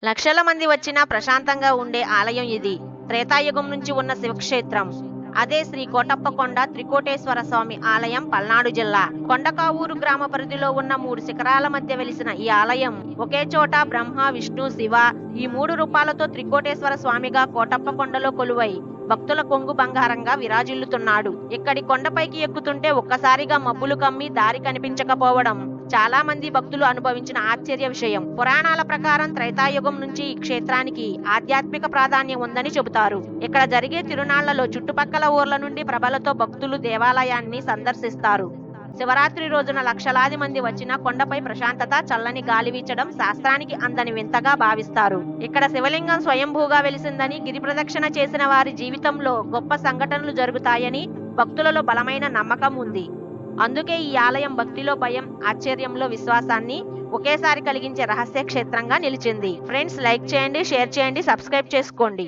లక్షల మంది వచ్చినా ప్రశాంతంగా ఉండే ఆలయం ఇది. త్రేతాయుగం నుంచి ఉన్న శివక్షేత్రం. అదే శ్రీ కోటప్పకొండ త్రికోటేశ్వర స్వామి ఆలయం, పల్నాడు జిల్లా కొండకావూరు గ్రామ పరిధిలో ఉన్న 3 శిఖరాల మధ్య వెలిసిన ఈ ఆలయం ఒకే చోట బ్రహ్మ, విష్ణు, శివ ఈ 3 రూపాలతో త్రికోటేశ్వర స్వామిగా కోటప్పకొండలో కొలువై భక్తుల కొంగు బంగారంగా విరాజిల్లుతున్నాడు. ఇక్కడి కొండపైకి ఎక్కుతుంటే ఒక్కసారిగా మబ్బులు కమ్మి దారి కనిపించకపోవడం చాలా మంది భక్తులు అనుభవించిన ఆశ్చర్య విషయం. పురాణాల ప్రకారం త్రేతాయుగం నుంచి ఈ క్షేత్రానికి ఆధ్యాత్మిక ప్రాధాన్యం ఉందని చెబుతారు. ఇక్కడ జరిగే తిరునాళ్లలో చుట్టుపక్కల ఊర్ల నుండి ప్రభలతో భక్తులు దేవాలయాన్ని సందర్శిస్తారు. శివరాత్రి రోజున లక్షలాది మంది వచ్చిన కొండపై ప్రశాంతత, చల్లని గాలి వీచడం శాస్త్రానికి అందని వింతగా భావిస్తారు. ఇక్కడ శివలింగం స్వయంభూగా వెలిసిందని, గిరి ప్రదక్షిణ చేసిన వారి జీవితంలో గొప్ప సంఘటనలు జరుగుతాయని భక్తులలో బలమైన నమ్మకం ఉంది. అందుకే ఈ ఆలయం భక్తిలో భయం, ఆశ్చర్యంలో విశ్వాసాన్ని ఒకేసారి కలిగించే రహస్య క్షేత్రంగా నిలిచింది. ఫ్రెండ్స్, లైక్ చేయండి, షేర్ చేయండి, సబ్స్క్రైబ్ చేసుకోండి.